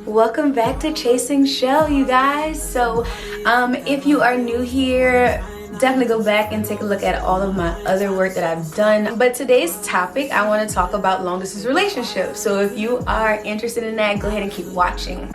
Welcome back to Chasing Shell, you guys. So if you are new here, definitely go back and take a look at all of my other work that I've done. But today's topic, I want to talk about long distance relationships. So if you are interested in that, go ahead and keep watching.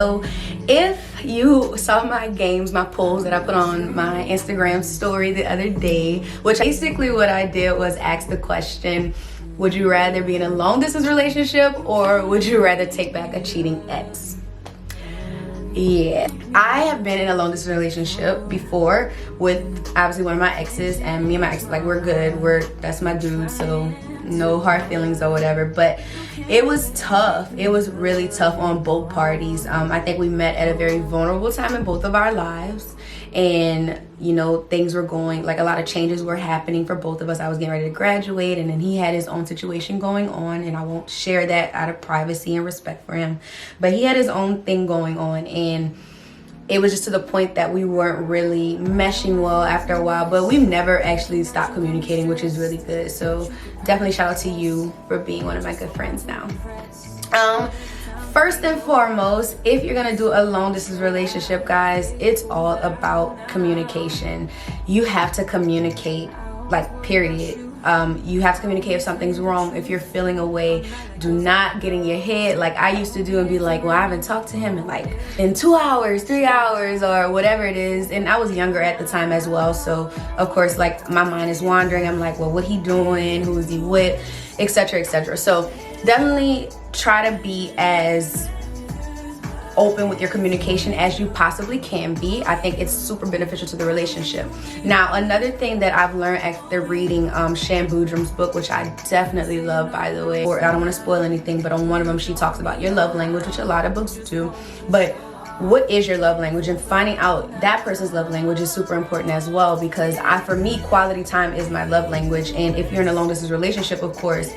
So if you saw my games, my polls that I put on my Instagram story the other day, which basically what I did was ask the question, would you rather be in a long distance relationship or would you rather take back a cheating ex? Yeah, I have been in a long distance relationship before with obviously one of my exes, and me and my ex, like, we're good. That's my dude, so no hard feelings or whatever. But it was tough. It was really tough on both parties. I think we met at a very vulnerable time in both of our lives, and things were going, like, a lot of changes were happening for both of us. I was getting ready to graduate, and then he had his own situation going on, and I won't share that out of privacy and respect for him, but he had his own thing going on, and it was just to the point that we weren't really meshing well after a while. But we've never actually stopped communicating, which is really good. So definitely shout out to you for being one of my good friends now. First and foremost, if you're gonna do a long distance relationship, guys, it's all about communication. You have to communicate, like, period. You have to communicate if something's wrong. If you're feeling away, do not get in your head like I used to do and be like, well, I haven't talked to him in 2 hours, 3 hours, or whatever it is. And I was younger at the time as well, so of course, like, my mind is wandering. I'm like, well, what he doing, who is he with, etc., etc. So definitely try to be as open with your communication as you possibly can be. I think it's super beneficial to the relationship. Now, another thing that I've learned after reading Shan Boodram's book, which I definitely love, by the way, or I don't want to spoil anything, but on one of them she talks about your love language, which a lot of books do. But what is your love language, and finding out that person's love language is super important as well, because for me, quality time is my love language. And if you're in a long distance relationship, of course,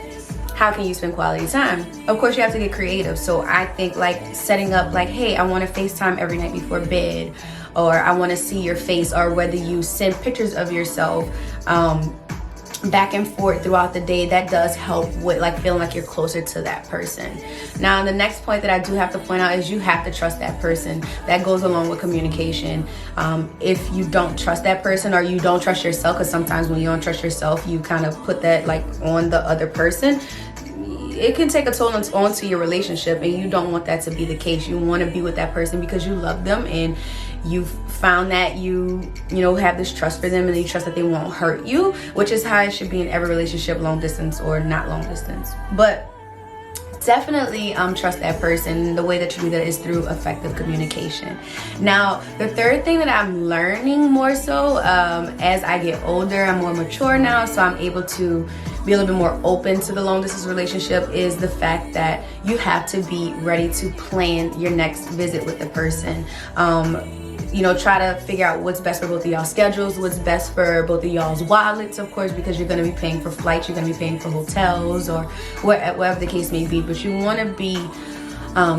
how can you spend quality time? Of course, you have to get creative. So I think, like, setting up, like, hey, I want to FaceTime every night before bed, or I want to see your face, or whether you send pictures of yourself back and forth throughout the day. That does help with, like, feeling like you're closer to that person. Now, the next point that I do have to point out is you have to trust that person. That goes along with communication. If you don't trust that person, or you don't trust yourself, because sometimes when you don't trust yourself, you kind of put that, like, on the other person, it can take a toll onto your relationship, and you don't want that to be the case. You want to be with that person because you love them, and you've found that you have this trust for them, and you trust that they won't hurt you, which is how it should be in every relationship, long distance or not long distance. But definitely trust that person. The way that you do that is through effective communication. Now, the third thing that I'm learning more so as I get older, I'm more mature now, so I'm able to be a little bit more open to the long distance relationship, is the fact that you have to be ready to plan your next visit with the person. Try to figure out what's best for both of y'all's schedules, what's best for both of y'all's wallets, of course, because you're going to be paying for flights, you're going to be paying for hotels, or whatever the case may be. But you want to be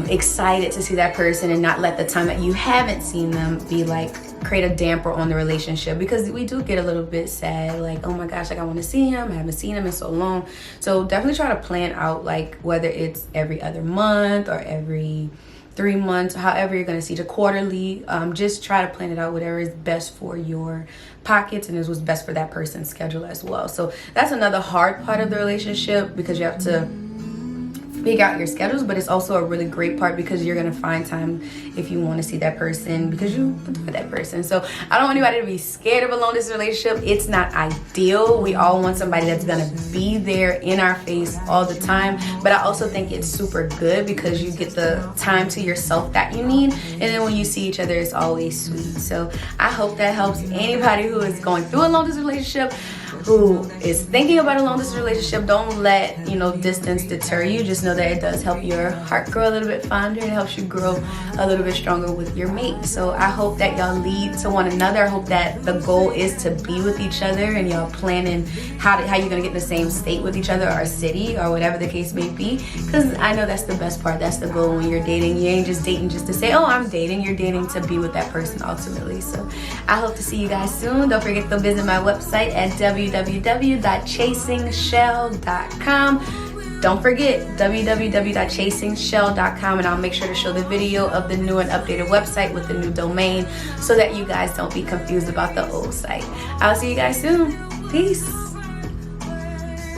excited to see that person, and not let the time that you haven't seen them be like create a damper on the relationship, because we do get a little bit sad, like, oh my gosh, like, I want to see him, I haven't seen him in so long. So definitely try to plan out, like, whether it's every other month or every 3 months, however you're going to see it, quarterly. Just try to plan it out, whatever is best for your pockets and is what's best for that person's schedule as well. So that's another hard part of the relationship, because you have to figure out your schedules, but it's also a really great part, because you're going to find time if you want to see that person, because you for that person. So I don't want anybody to be scared of a long distance relationship. It's not ideal. We all want somebody that's going to be there in our face all the time, but I also think it's super good, because you get the time to yourself that you need, and then when you see each other, it's always sweet. So I hope that helps anybody who is going through a long distance relationship. who is thinking about a long distance relationship, don't let, you know, distance deter you. Just know that it does help your heart grow a little bit fonder. It helps you grow a little bit stronger with your mate. So I hope that y'all lead to one another. I hope that the goal is to be with each other, and y'all planning how you're gonna get in the same state with each other, or city, or whatever the case may be. Because I know that's the best part. That's the goal when you're dating. You ain't just dating just to say, oh, I'm dating. You're dating to be with that person ultimately. So I hope to see you guys soon. Don't forget to visit my website at www.chasingshell.com. Don't forget www.chasingshell.com, and I'll make sure to show the video of the new and updated website with the new domain so that you guys don't be confused about the old site. I'll see you guys soon. Peace.